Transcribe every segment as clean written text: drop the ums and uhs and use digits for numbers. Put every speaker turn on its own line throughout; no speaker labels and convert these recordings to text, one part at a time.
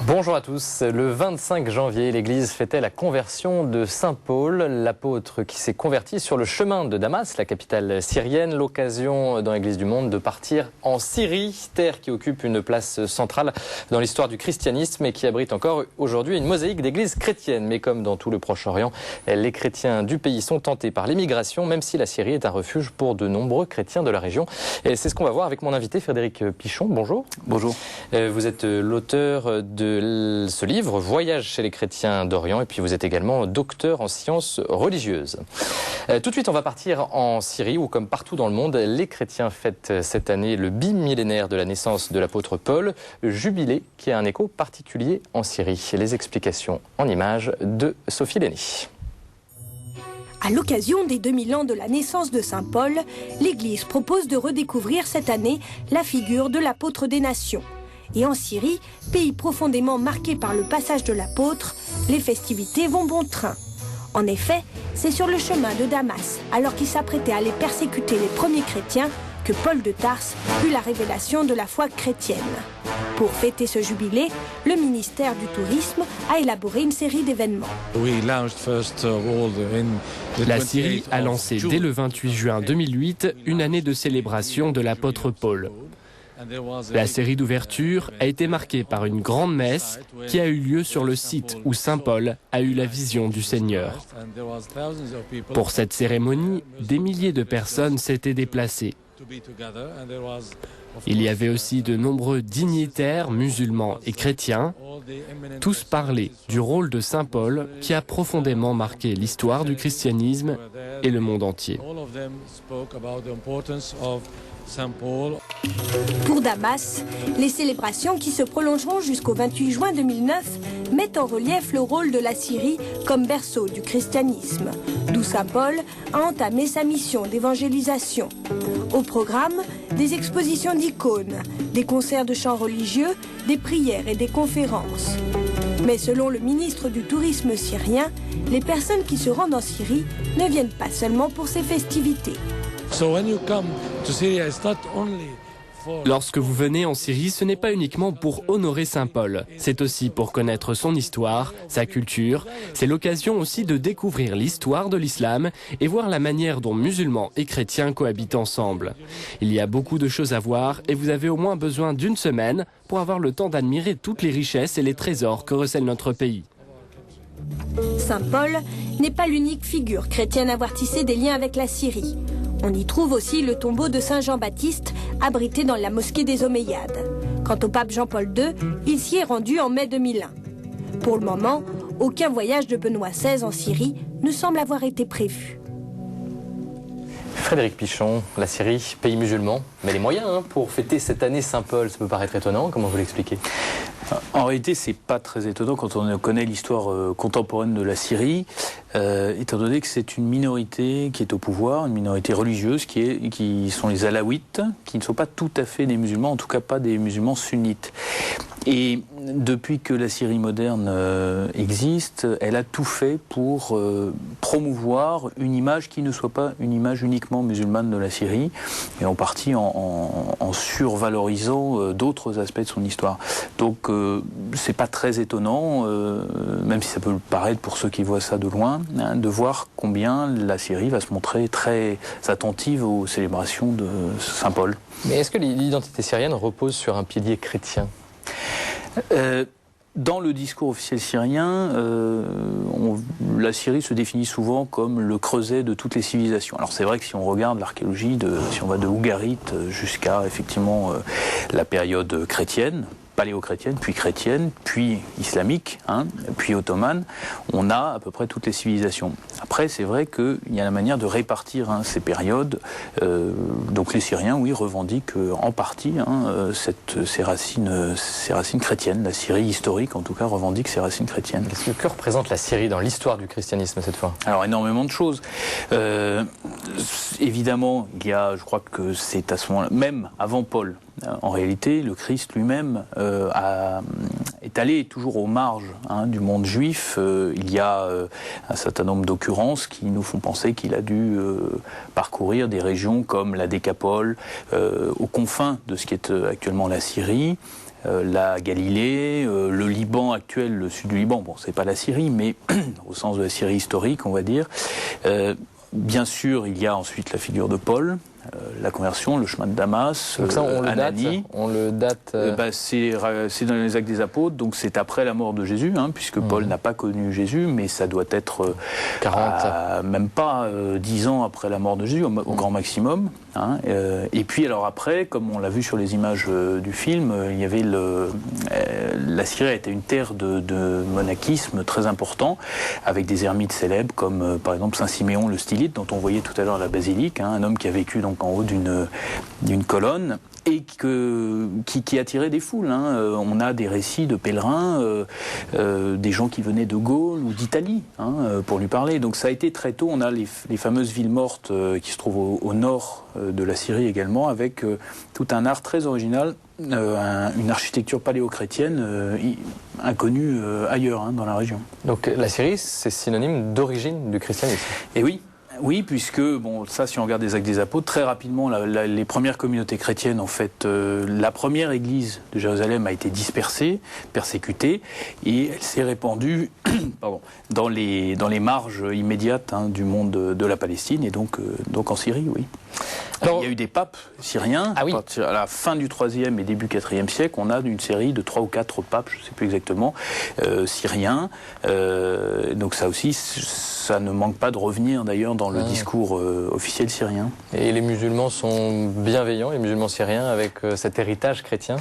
Bonjour à tous. Le 25 janvier, l'Église fêtait la conversion de Saint Paul, l'apôtre qui s'est converti sur le chemin de Damas, la capitale syrienne. L'occasion dans l'Église du monde de partir en Syrie, terre qui occupe une place centrale dans l'histoire du christianisme et qui abrite encore aujourd'hui une mosaïque d'églises chrétiennes. Mais comme dans tout le Proche-Orient, les chrétiens du pays sont tentés par l'immigration, même si la Syrie est un refuge pour de nombreux chrétiens de la région. Et c'est ce qu'on va voir avec mon invité Frédéric Pichon. Bonjour.
Bonjour.
Vous êtes l'auteur de ce livre, Voyage chez les chrétiens d'Orient, et puis vous êtes également docteur en sciences religieuses. Tout de suite, on va partir en Syrie, où comme partout dans le monde, les chrétiens fêtent cette année le bimillénaire de la naissance de l'apôtre Paul, jubilé qui a un écho particulier en Syrie. Les explications en images de Sophie Lenny.
À l'occasion des 2000 ans de la naissance de Saint Paul, l'Église propose de redécouvrir cette année la figure de l'apôtre des nations. Et en Syrie, pays profondément marqué par le passage de l'apôtre, les festivités vont bon train. En effet, c'est sur le chemin de Damas, alors qu'il s'apprêtait à aller persécuter les premiers chrétiens, que Paul de Tarse eut la révélation de la foi chrétienne. Pour fêter ce jubilé, le ministère du Tourisme a élaboré une série d'événements.
La Syrie a lancé dès le 28 juin 2008 une année de célébration de l'apôtre Paul. La série d'ouverture a été marquée par une grande messe qui a eu lieu sur le site où Saint Paul a eu la vision du Seigneur. Pour cette cérémonie, des milliers de personnes s'étaient déplacées. Il y avait aussi de nombreux dignitaires musulmans et chrétiens. Tous parlaient du rôle de Saint Paul qui a profondément marqué l'histoire du christianisme et le monde entier.
Pour Damas, les célébrations qui se prolongeront jusqu'au 28 juin 2009 mettent en relief le rôle de la Syrie comme berceau du christianisme, d'où Saint Paul a entamé sa mission d'évangélisation. Au programme, des expositions d'icônes, des concerts de chants religieux, des prières et des conférences. Mais selon le ministre du Tourisme syrien, les personnes qui se rendent en Syrie ne viennent pas seulement pour ces festivités.
Lorsque vous venez en Syrie, ce n'est pas uniquement pour honorer Saint Paul, c'est aussi pour connaître son histoire, sa culture. C'est l'occasion aussi de découvrir l'histoire de l'islam et voir la manière dont musulmans et chrétiens cohabitent ensemble. Il y a beaucoup de choses à voir et vous avez au moins besoin d'une semaine pour avoir le temps d'admirer toutes les richesses et les trésors que recèle notre pays.
Saint Paul n'est pas l'unique figure chrétienne à avoir tissé des liens avec la Syrie. On y trouve aussi le tombeau de Saint Jean-Baptiste, abrité dans la mosquée des Omeyyades. Quant au pape Jean-Paul II, il s'y est rendu en mai 2001. Pour le moment, aucun voyage de Benoît XVI en Syrie ne semble avoir été prévu.
Frédéric Pichon, la Syrie, pays musulman, mais les moyens pour fêter cette année Saint-Paul, ça peut paraître étonnant, comment vous l'expliquez ?
En réalité, c'est pas très étonnant quand on connaît l'histoire contemporaine de la Syrie, étant donné que c'est une minorité qui est au pouvoir, une minorité religieuse qui sont les Alaouites, qui ne sont pas tout à fait des musulmans, en tout cas pas des musulmans sunnites. Et depuis que la Syrie moderne existe, elle a tout fait pour promouvoir une image qui ne soit pas une image uniquement musulmane de la Syrie, et en partie en survalorisant d'autres aspects de son histoire. Donc c'est pas très étonnant, même si ça peut paraître pour ceux qui voient ça de loin, de voir combien la Syrie va se montrer très attentive aux célébrations de Saint Paul.
Mais est-ce que l'identité syrienne repose sur un pilier chrétien ?
Dans le discours officiel syrien, la Syrie se définit souvent comme le creuset de toutes les civilisations. Alors c'est vrai que si on regarde l'archéologie, si on va de Ougarit jusqu'à effectivement la période chrétienne, paléo-chrétienne, puis islamique, puis ottomane, on a à peu près toutes les civilisations. Après, c'est vrai qu'il y a la manière de répartir ces périodes. Donc les Syriens, oui, revendiquent en partie ces racines chrétiennes. La Syrie historique, en tout cas, revendique ses racines chrétiennes.
Que représente la Syrie dans l'histoire du christianisme cette fois ?
Alors, énormément de choses. Évidemment, il y a, je crois que c'est à ce moment-là, même avant Paul, en réalité, le Christ lui-même a est allé toujours aux marges du monde juif. Il y a un certain nombre d'occurrences qui nous font penser qu'il a dû parcourir des régions comme la Décapole, aux confins de ce qui est actuellement la Syrie, la Galilée, le Liban actuel, le sud du Liban. Bon, c'est pas la Syrie, mais au sens de la Syrie historique, on va dire. Bien sûr, il y a ensuite la figure de Paul, la conversion, le chemin de Damas,
donc ça,
Ananie.
On le date.
C'est dans les Actes des Apôtres, donc c'est après la mort de Jésus, puisque Paul n'a pas connu Jésus, mais ça doit être
40.
Même pas 10 ans après la mort de Jésus, au grand maximum. Et puis alors après, comme on l'a vu sur les images du film, il y avait la Syrie était une terre de monachisme très important, avec des ermites célèbres comme par exemple Saint Siméon le Stylite, dont on voyait tout à l'heure la basilique, un homme qui a vécu donc en haut d'une colonne et qui attirait des foules. On a des récits de pèlerins, des gens qui venaient de Gaule ou d'Italie pour lui parler. Donc ça a été très tôt. On a les fameuses villes mortes qui se trouvent au nord de la Syrie également, avec tout un art très original, une architecture paléo-chrétienne inconnue ailleurs dans la région.
Donc la Syrie, c'est synonyme d'origine du christianisme.
Et oui, puisque, ça, si on regarde les Actes des Apôtres, très rapidement, les premières communautés chrétiennes, en fait, la première église de Jérusalem a été dispersée, persécutée, et elle s'est répandue dans les marges immédiates du monde de la Palestine, et donc en Syrie, oui. Alors, il y a eu des papes syriens.
Ah oui.
À la fin du IIIe et début IVe siècle, on a une série de 3 ou 4 papes, je ne sais plus exactement, syriens. Donc ça aussi, ça ne manque pas de revenir d'ailleurs dans le discours officiel syrien.
Et les musulmans sont bienveillants, les musulmans syriens, avec cet héritage chrétien ?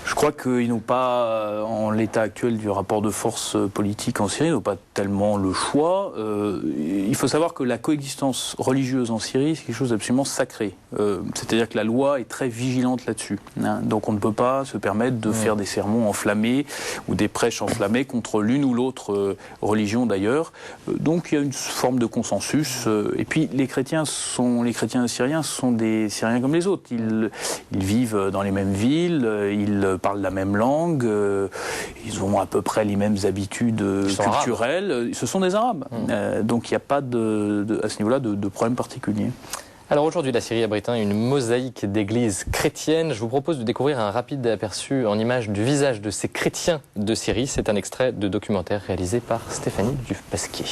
Je crois qu'ils n'ont pas, en l'état actuel du rapport de force politique en Syrie, ils n'ont pas tellement le choix. Il faut savoir que la coexistence religieuse en Syrie, c'est quelque chose d'absolument sacré. C'est-à-dire que la loi est très vigilante là-dessus. Donc on ne peut pas se permettre de faire des sermons enflammés ou des prêches enflammées contre l'une ou l'autre religion d'ailleurs. Donc il y a une forme de consensus. Et puis les chrétiens syriens sont des Syriens comme les autres. Ils vivent dans les mêmes villes, ils parlent la même langue, ils ont à peu près les mêmes habitudes culturelles. Ce sont des Arabes. Donc il n'y a pas à ce niveau-là de problème particulier.
Alors aujourd'hui, la Syrie abrite une mosaïque d'églises chrétiennes. Je vous propose de découvrir un rapide aperçu en images du visage de ces chrétiens de Syrie. C'est un extrait de documentaire réalisé par Stéphanie Dufpasquier.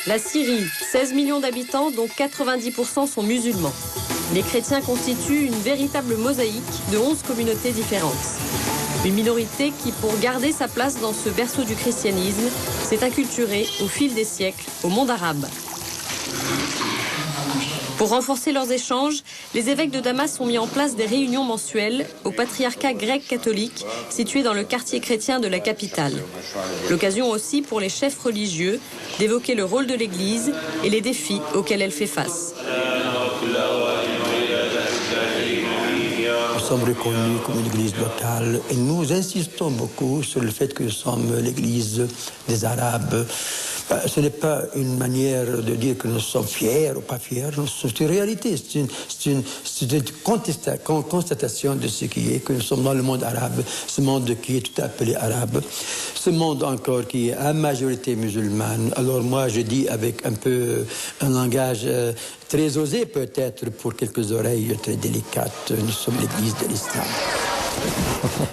La Syrie, 16 millions d'habitants, dont 90% sont musulmans. Les chrétiens constituent une véritable mosaïque de 11 communautés différentes. Une minorité qui, pour garder sa place dans ce berceau du christianisme, s'est acculturée au fil des siècles au monde arabe. Pour renforcer leurs échanges, les évêques de Damas ont mis en place des réunions mensuelles au patriarcat grec catholique situé dans le quartier chrétien de la capitale. L'occasion aussi pour les chefs religieux d'évoquer le rôle de l'Église et les défis auxquels elle fait face.
Nous sommes reconnus comme une église locale et nous insistons beaucoup sur le fait que nous sommes l'église des Arabes. Ce n'est pas une manière de dire que nous sommes fiers ou pas fiers, c'est une réalité, c'est une constatation de ce qui est, que nous sommes dans le monde arabe, ce monde qui est tout appelé arabe, ce monde encore qui est à majorité musulmane. Alors moi je dis avec un peu un langage très osé peut-être pour quelques oreilles très délicates, nous sommes l'église de l'islam.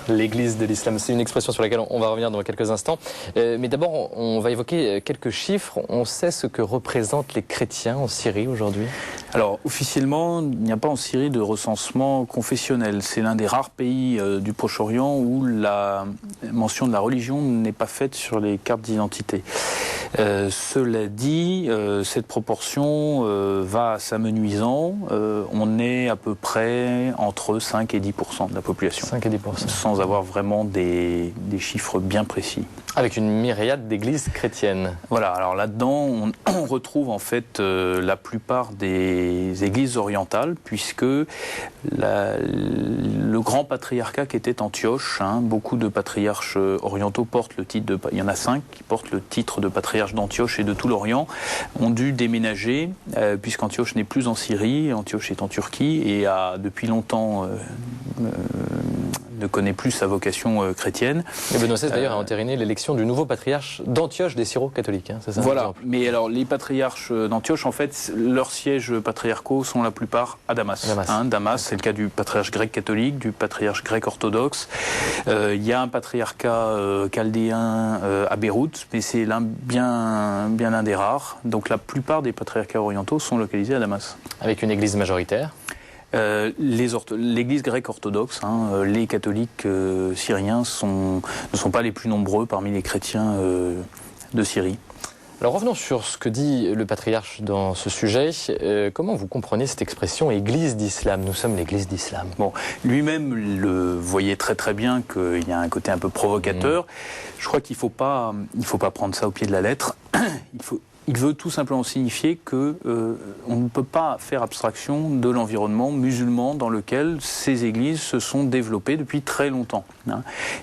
L'église de l'islam, c'est une expression sur laquelle on va revenir dans quelques instants. Mais d'abord, on va évoquer quelques chiffres. On sait ce que représentent les chrétiens en Syrie aujourd'hui ?
Alors, officiellement, il n'y a pas en Syrie de recensement confessionnel. C'est l'un des rares pays du Proche-Orient où la mention de la religion n'est pas faite sur les cartes d'identité. Cela dit, cette proportion va s'amenuisant. On est à peu près entre 5 et 10% de la population.
5 et 10%.
Sans avoir vraiment des chiffres bien précis.
Avec une myriade d'églises chrétiennes.
Voilà, alors là-dedans, on retrouve en fait la plupart des églises orientales, puisque le grand patriarcat qui était Antioche, beaucoup de patriarches orientaux portent le titre de... Il y en a 5 qui portent le titre de patriarche d'Antioche et de tout l'Orient, ont dû déménager, puisqu'Antioche n'est plus en Syrie, Antioche est en Turquie, et a depuis longtemps ne connaît plus sa vocation chrétienne.
Et Benoît XVI d'ailleurs a entériné l'élection du nouveau patriarche d'Antioche des Syro-catholiques. Hein, c'est ça,
voilà, mais alors les patriarches d'Antioche, en fait, leurs sièges patriarcaux sont la plupart à Damas. Damas, c'est le cas du patriarche grec catholique, du patriarche grec orthodoxe. Il y a un patriarcat chaldéen à Beyrouth, mais c'est bien l'un des rares. Donc la plupart des patriarcats orientaux sont localisés à Damas.
Avec une église majoritaire?
L'église grecque orthodoxe, les catholiques syriens ne sont pas les plus nombreux parmi les chrétiens de Syrie.
Alors revenons sur ce que dit le patriarche dans ce sujet. Comment vous comprenez cette expression « Église d'islam » ? Nous sommes l'Église d'islam.
Bon, lui-même le voyait très très bien qu'il y a un côté un peu provocateur. Je crois qu'il faut pas prendre ça au pied de la lettre. Il veut tout simplement signifier que on ne peut pas faire abstraction de l'environnement musulman dans lequel ces églises se sont développées depuis très longtemps.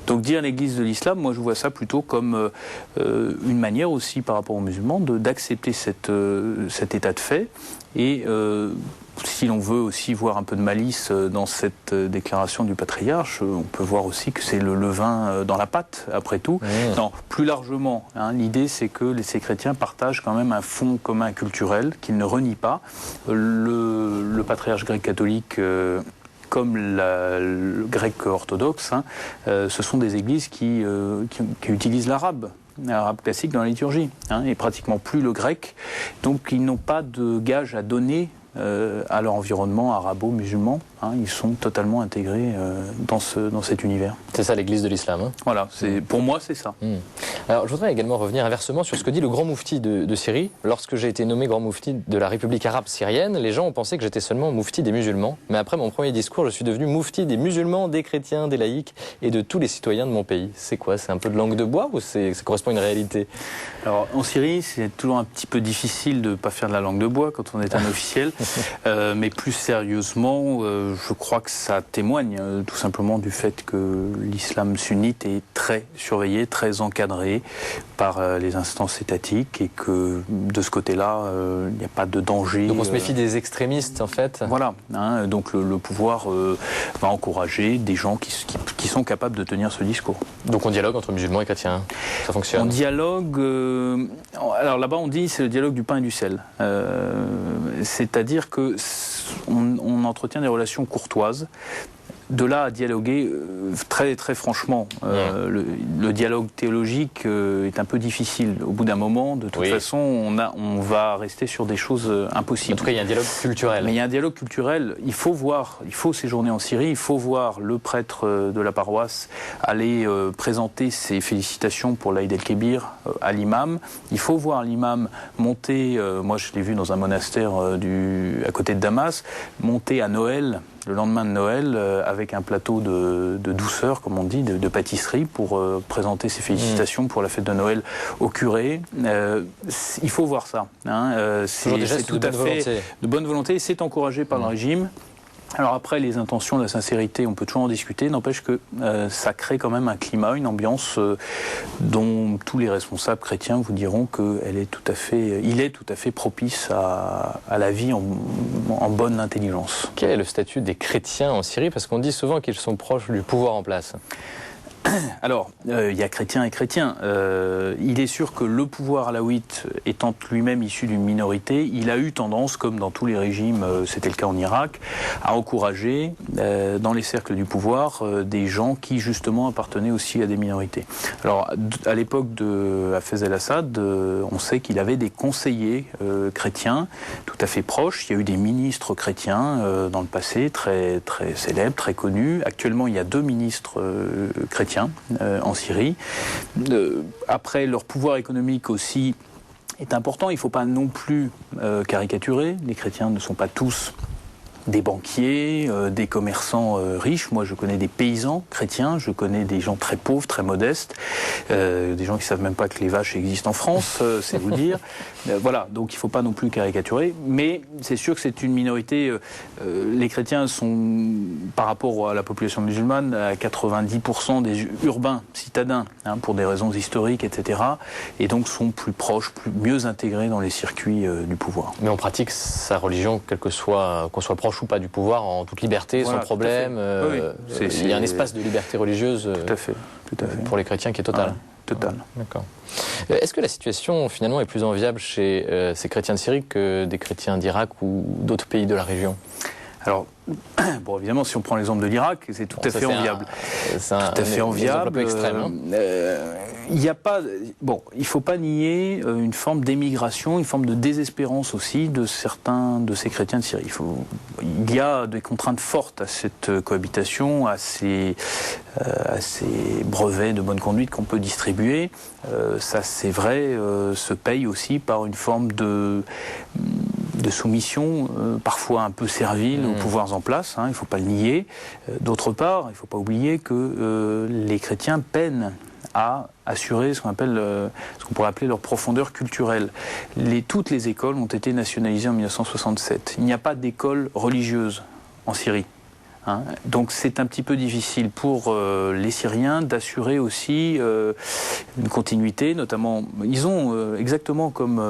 Donc dire l'église de l'islam, moi je vois ça plutôt comme une manière aussi par rapport aux musulmans d'accepter cet état de fait. Et si l'on veut aussi voir un peu de malice dans cette déclaration du patriarche, on peut voir aussi que c'est le levain dans la pâte, après tout. Non, plus largement, l'idée c'est que ces chrétiens partagent quand même un fond commun culturel qu'ils ne renient pas. Le patriarche grec catholique comme le grec orthodoxe, ce sont des églises qui utilisent l'arabe classique dans la liturgie, et pratiquement plus le grec. Donc ils n'ont pas de gage à donner à leur environnement arabo-musulman. Ils sont totalement intégrés dans cet univers.
C'est ça l'église de l'islam.
Voilà, pour moi c'est ça.
Alors je voudrais également revenir inversement sur ce que dit le grand moufti de Syrie. Lorsque j'ai été nommé grand moufti de la République arabe syrienne, les gens ont pensé que j'étais seulement moufti des musulmans. Mais après mon premier discours, je suis devenu moufti des musulmans, des chrétiens, des laïcs et de tous les citoyens de mon pays. C'est quoi? C'est un peu de langue de bois ou ça correspond à une réalité?
Alors en Syrie, c'est toujours un petit peu difficile de ne pas faire de la langue de bois quand on est un officiel. Mais plus sérieusement, je crois que ça témoigne tout simplement du fait que l'islam sunnite est très surveillé, très encadré par les instances étatiques et que de ce côté-là, il n'y a pas de danger.
Donc on se méfie des extrémistes en fait.
Voilà, donc le pouvoir va encourager des gens qui sont capables de tenir ce discours.
Donc on dialogue entre musulmans et chrétiens, ça fonctionne?
On dialogue, alors là-bas on dit c'est le dialogue du pain et du sel. C'est-à-dire que on entretient des relations courtoises. De là à dialoguer très très franchement, le dialogue théologique est un peu difficile. Au bout d'un moment, de toute façon, on va rester sur des choses impossibles.
En tout cas, il y a un dialogue culturel.
Mais il y a un dialogue culturel. Il faut séjourner en Syrie. Il faut voir le prêtre de la paroisse aller présenter ses félicitations pour l'Aïd el-Kébir à l'imam. Il faut voir l'imam monter. Moi, je l'ai vu dans un monastère à côté de Damas, monter à Noël. Le lendemain de Noël, avec un plateau de douceur, comme on dit, de pâtisserie, pour présenter ses félicitations pour la fête de Noël au curé. Il faut voir ça. C'est tout à fait de bonne volonté. C'est encouragé par le régime. Alors après, les intentions, la sincérité, on peut toujours en discuter. N'empêche que ça crée quand même un climat, une ambiance dont tous les responsables chrétiens vous diront qu'il est tout à fait propice à la vie en bonne intelligence.
Quel est le statut des chrétiens en Syrie? Parce qu'on dit souvent qu'ils sont proches du pouvoir en place.
Alors, il y a chrétiens et chrétiens. Il est sûr que le pouvoir alaouite, étant lui-même issu d'une minorité, il a eu tendance, comme dans tous les régimes, c'était le cas en Irak, à encourager dans les cercles du pouvoir des gens qui justement appartenaient aussi à des minorités. Alors, à l'époque de Hafez el-Assad, on sait qu'il avait des conseillers chrétiens tout à fait proches. Il y a eu des ministres chrétiens dans le passé, très, très célèbres, très connus. Actuellement, il y a 2 ministres chrétiens en Syrie. Après, leur pouvoir économique aussi est important. Il ne faut pas non plus caricaturer. Les chrétiens ne sont pas tous des banquiers, des commerçants riches. Moi, je connais des paysans chrétiens, je connais des gens très pauvres, très modestes, des gens qui ne savent même pas que les vaches existent en France, c'est vous dire. Voilà, donc il ne faut pas non plus caricaturer, mais c'est sûr que c'est une minorité. Les chrétiens sont, par rapport à la population musulmane, à 90% des urbains, citadins, pour des raisons historiques, etc., et donc sont plus proches, mieux intégrés dans les circuits du pouvoir.
Mais on pratique sa religion, qu'on soit proche proche ou pas du pouvoir en toute liberté,
Voilà,
sans problème. Il y a un espace de liberté religieuse
tout à fait.
pour les chrétiens qui est total.
Total.
D'accord. Est-ce que la situation finalement est plus enviable chez ces chrétiens de Syrie que des chrétiens d'Irak ou d'autres pays de la région?
Alors, bon, évidemment, si on prend l'exemple de l'Irak, c'est tout à fait enviable.
C'est un
enviable.
Un peu extrême.
Il n'y a pas, bon, il faut pas nier une forme d'émigration, une forme de désespérance aussi de certains de ces chrétiens de Syrie. Il y a des contraintes fortes à cette cohabitation, à ces brevets de bonne conduite qu'on peut distribuer. Ça, c'est vrai, se paye aussi par une forme de soumission, parfois un peu servile aux pouvoirs en place, il ne faut pas le nier. D'autre part, il ne faut pas oublier que les chrétiens peinent à assurer ce qu'on pourrait appeler leur profondeur culturelle. Toutes les écoles ont été nationalisées en 1967. Il n'y a pas d'école religieuse en Syrie. Donc c'est un petit peu difficile pour les Syriens d'assurer aussi une continuité, notamment, ils ont, exactement comme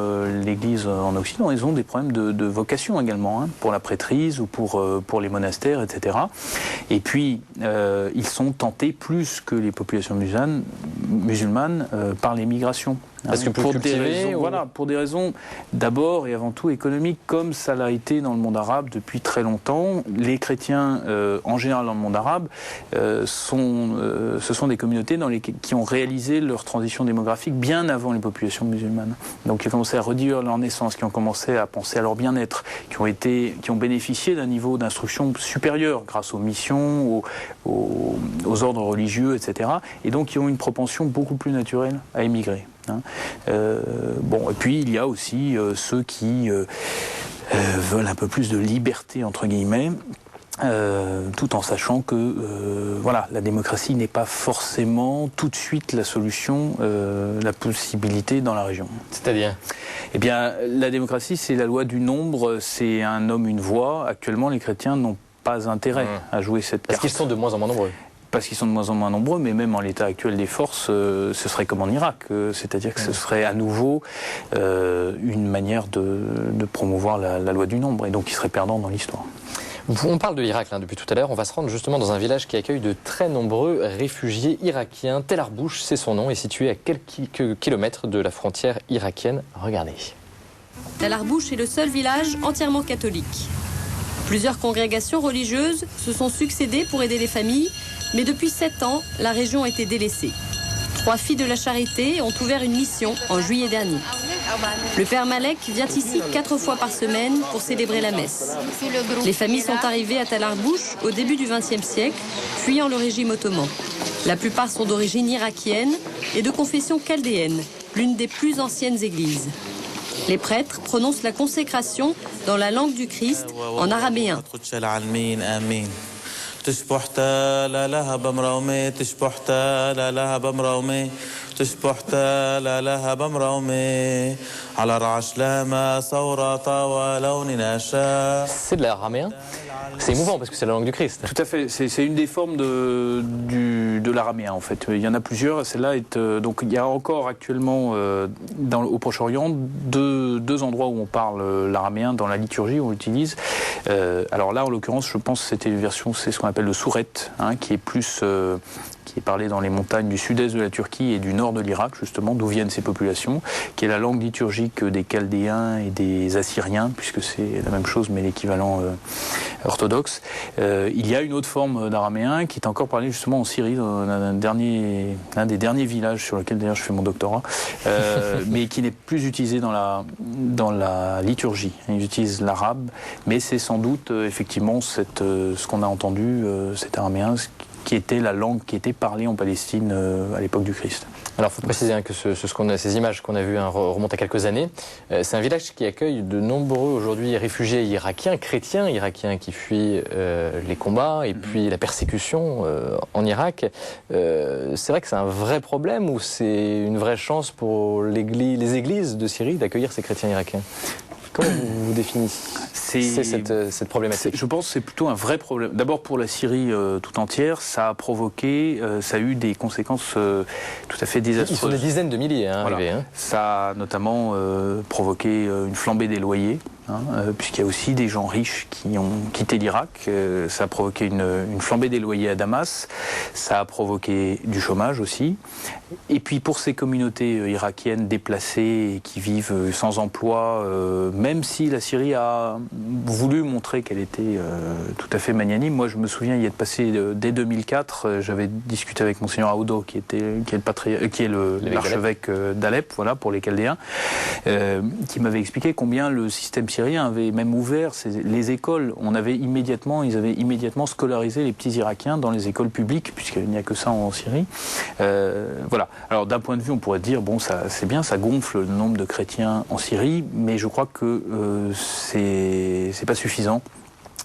l'Église en Occident, ils ont des problèmes de vocation également, pour la prêtrise ou pour les monastères, etc. Et puis, ils sont tentés plus que les populations musulmanes par l'émigration.
Parce que
pour des raisons d'abord et avant tout économiques, comme ça l'a été dans le monde arabe depuis très longtemps. Les chrétiens, en général dans le monde arabe, ce sont des communautés qui ont réalisé leur transition démographique bien avant les populations musulmanes. Donc qui ont commencé à redire leur naissance, qui ont commencé à penser à leur bien-être, qui ont bénéficié d'un niveau d'instruction supérieur grâce aux missions, aux ordres religieux, etc. Et donc qui ont une propension beaucoup plus naturelle à émigrer. Et puis il y a aussi ceux qui veulent un peu plus de liberté entre guillemets, tout en sachant que la démocratie n'est pas forcément tout de suite la solution, la possibilité dans la région.
C'est-à-dire ?
Eh bien, la démocratie, c'est la loi du nombre, c'est un homme, une voix. Actuellement, les chrétiens n'ont pas intérêt à jouer cette carte.
Parce qu'ils sont de moins en moins nombreux.
Parce qu'ils sont de moins en moins nombreux, mais même en l'état actuel des forces, ce serait comme en Irak. C'est-à-dire que ce serait à nouveau une manière de promouvoir la loi du nombre, et donc ils seraient perdants dans l'histoire.
On parle de l'Irak depuis tout à l'heure. On va se rendre justement dans un village qui accueille de très nombreux réfugiés irakiens. Tel Arbouch, c'est son nom, est situé à quelques kilomètres de la frontière irakienne. Regardez.
Tel Arbouch est le seul village entièrement catholique. Plusieurs congrégations religieuses se sont succédées pour aider les familles, mais depuis 7 ans, la région a été délaissée. 3 filles de la charité ont ouvert une mission en juillet dernier. Le père Malek vient ici 4 fois par semaine pour célébrer la messe. Les familles sont arrivées à Tel Arbouch au début du XXe siècle, fuyant le régime ottoman. La plupart sont d'origine irakienne et de confession chaldéenne, l'une des plus anciennes églises. Les prêtres prononcent la consécration dans la langue du Christ, en araméen.
C'est de l'araméen. C'est émouvant parce que c'est la langue du Christ.
Tout à fait. C'est une des formes de l'araméen en fait. Il y en a plusieurs. Celle-là est donc il y a encore actuellement au Proche-Orient deux endroits où on parle l'araméen dans la liturgie, on l'utilise. Alors là, en l'occurrence, je pense que c'était une version, c'est ce qu'on appelle le sourette, qui est plus qui est parlé dans les montagnes du sud-est de la Turquie et du nord de l'Irak, justement, d'où viennent ces populations, qui est la langue liturgique des Chaldéens et des Assyriens, puisque c'est la même chose, mais l'équivalent orthodoxe. Il y a une autre forme d'araméen qui est encore parlée justement en Syrie, dans l'un des derniers villages sur lequel d'ailleurs je fais mon doctorat, mais qui n'est plus utilisé dans la liturgie. Ils utilisent l'arabe, mais c'est sans doute effectivement ce qu'on a entendu, cet araméen, qui était la langue qui était parlée en Palestine à l'époque du Christ.
Alors, il faut préciser que ces images qu'on a vues remontent à quelques années. C'est un village qui accueille de nombreux aujourd'hui réfugiés irakiens, chrétiens irakiens qui fuient les combats et puis la persécution en Irak. C'est vrai que c'est un vrai problème ou c'est une vraie chance pour les églises de Syrie d'accueillir ces chrétiens irakiens? Comment vous définissez cette problématique?
Je pense que c'est plutôt un vrai problème. D'abord pour la Syrie tout entière, ça a provoqué, ça a eu des conséquences tout à fait désastreuses.
Ils sont des dizaines de milliers arrivés.
Ça a notamment provoqué une flambée des loyers. puisqu'il y a aussi des gens riches qui ont quitté l'Irak. Ça a provoqué une flambée des loyers à Damas, ça a provoqué du chômage aussi. Et puis pour ces communautés irakiennes déplacées et qui vivent sans emploi, même si la Syrie a voulu montrer qu'elle était tout à fait magnanime, moi je me souviens y être passé dès 2004, j'avais discuté avec Monseigneur Aoudo qui est l'archevêque d'Alep, voilà, pour les Chaldéens, qui m'avait expliqué combien le système syrien avait même ouvert les écoles. Ils avaient immédiatement scolarisé les petits Irakiens dans les écoles publiques, puisqu'il n'y a que ça en Syrie. Voilà. Alors d'un point de vue, on pourrait dire, bon, ça c'est bien, ça gonfle le nombre de chrétiens en Syrie, mais je crois que c'est pas suffisant.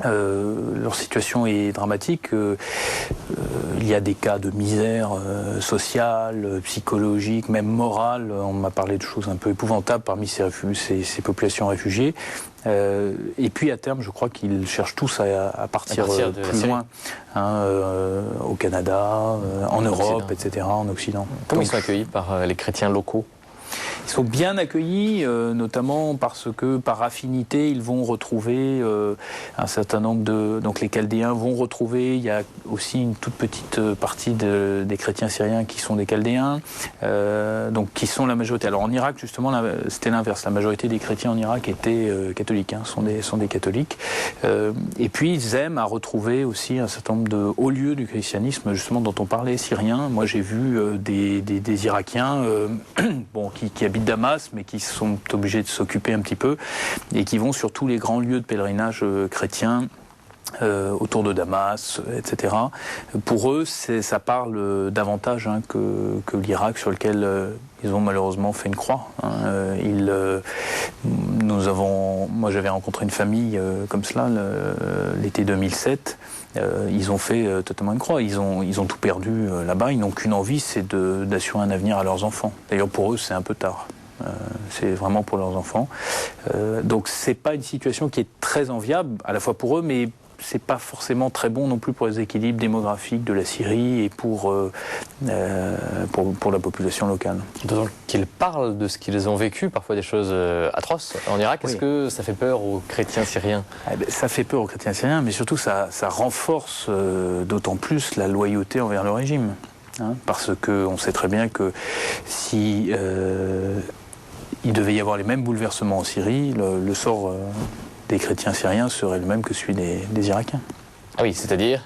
Leur situation est dramatique. Il y a des cas de misère sociale, psychologique, même morale. On m'a parlé de choses un peu épouvantables parmi ces populations réfugiées. Et puis à terme, je crois qu'ils cherchent tous à partir plus loin, au Canada, en Europe, etc., en Occident.
Comment ils sont accueillis par les chrétiens locaux ?
Ils sont bien accueillis, notamment parce que par affinité, ils vont retrouver un certain nombre donc les Chaldéens vont retrouver, il y a aussi une toute petite partie des chrétiens syriens qui sont des Chaldéens, donc qui sont la majorité. Alors en Irak, justement, c'était l'inverse. La majorité des chrétiens en Irak étaient catholiques, sont des catholiques. Et puis ils aiment à retrouver aussi un certain nombre de hauts lieux du christianisme, justement, dont on parlait, syriens. Moi j'ai vu des Irakiens qui habitent Damas, mais qui sont obligés de s'occuper un petit peu, et qui vont sur tous les grands lieux de pèlerinage chrétiens, autour de Damas, etc. Pour eux, ça parle davantage que l'Irak, sur lequel ils ont malheureusement fait une croix. Moi j'avais rencontré une famille comme cela l'été 2007. Ils ont fait totalement une croix. Ils ont tout perdu là-bas. Ils n'ont qu'une envie, c'est d'assurer un avenir à leurs enfants. D'ailleurs, pour eux, c'est un peu tard. C'est vraiment pour leurs enfants. Donc, c'est pas une situation qui est très enviable, à la fois pour eux, mais c'est pas forcément très bon non plus pour les équilibres démographiques de la Syrie et pour la population locale.
D'autant qu'ils parlent de ce qu'ils ont vécu, parfois des choses atroces en Irak. Est-ce que ça fait peur aux chrétiens syriens ?
Ça fait peur aux chrétiens syriens, mais surtout ça renforce d'autant plus la loyauté envers le régime. Parce qu'on sait très bien que si il devait y avoir les mêmes bouleversements en Syrie, le sort des chrétiens syriens serait le même que celui des Irakiens.
Ah oui, c'est-à-dire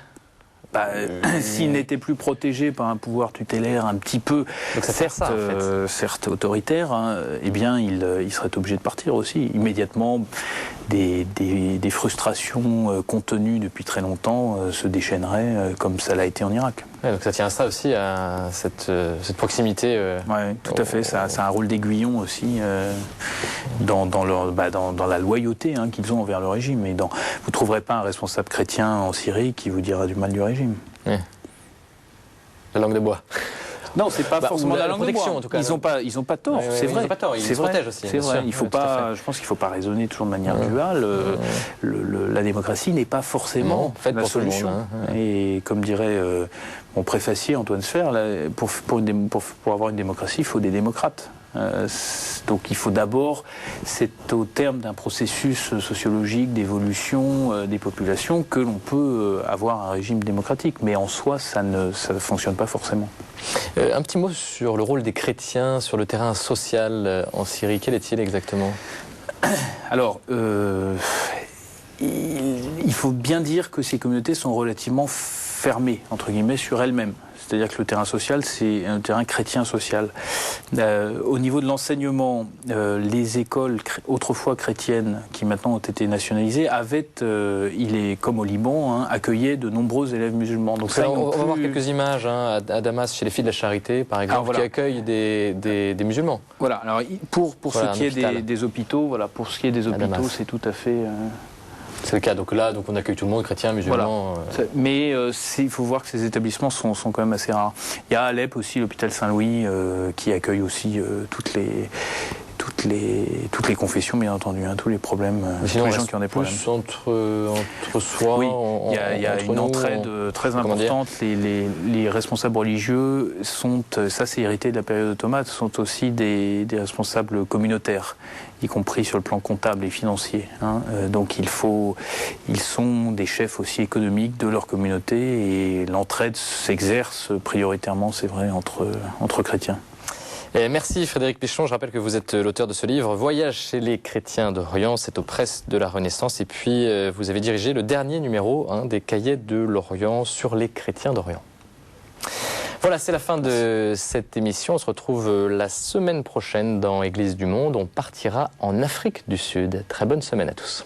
s'ils n'étaient plus protégés par un pouvoir tutélaire un petit peu,
donc ça ça, en fait.
Certes autoritaire, eh bien ils seraient obligés de partir aussi. Immédiatement, des frustrations contenues depuis très longtemps se déchaîneraient comme ça l'a été en Irak.
Ouais, donc ça tient à ça aussi, à cette proximité.
Oui, tout à fait. Ça a un rôle d'aiguillon aussi dans la loyauté qu'ils ont envers le régime. Et vous ne trouverez pas un responsable chrétien en Syrie qui vous dira du mal du régime.
Ouais. La langue de bois.
Non, c'est pas forcément la langue de bois.
En tout cas,
ils ont pas tort, c'est vrai.
Ils ont pas tort, ils se protègent aussi.
C'est vrai. Je pense qu'il faut pas raisonner toujours de manière duale. La démocratie n'est pas forcément
faite pour
solution.
Tout le monde,
Et comme dirait mon préfacier Antoine Sfer, pour avoir une démocratie, il faut des démocrates. Donc il faut d'abord, c'est au terme d'un processus sociologique d'évolution des populations que l'on peut avoir un régime démocratique. Mais en soi, ça ne fonctionne pas forcément.
Un petit mot sur le rôle des chrétiens sur le terrain social en Syrie. Quel est-il exactement ?
Alors, il faut bien dire que ces communautés sont relativement fermées, entre guillemets, sur elles-mêmes. C'est-à-dire que le terrain social, c'est un terrain chrétien social. Au niveau de l'enseignement, les écoles autrefois chrétiennes, qui maintenant ont été nationalisées, avaient, comme au Liban, accueillaient de nombreux élèves musulmans. Donc
on va voir quelques images à Damas, chez les Filles de la Charité, par exemple, qui accueillent des musulmans.
Voilà. Alors pour ce qui est des hôpitaux, c'est tout à fait.
C'est le cas. Donc là, on accueille tout le monde, chrétiens, musulmans.
Voilà. Mais il faut voir que ces établissements sont quand même assez rares. Il y a à Alep aussi l'hôpital Saint-Louis qui accueille aussi toutes toutes les confessions, bien entendu, tous les problèmes, tous les gens qui ont des problèmes.
Entre soi,
oui, il y a une entraide très importante. Les responsables religieux ça c'est hérité de la période ottomane, sont aussi des responsables communautaires, y compris sur le plan comptable et financier. Donc ils sont des chefs aussi économiques de leur communauté et l'entraide s'exerce prioritairement, c'est vrai, entre chrétiens.
Et merci Frédéric Pichon, je rappelle que vous êtes l'auteur de ce livre Voyage chez les chrétiens d'Orient, c'est aux presses de la Renaissance et puis vous avez dirigé le dernier numéro des Cahiers de l'Orient sur les chrétiens d'Orient. Voilà, c'est la fin de cette émission. On se retrouve la semaine prochaine dans Église du Monde. On partira en Afrique du Sud. Très bonne semaine à tous.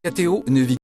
KTO ne vit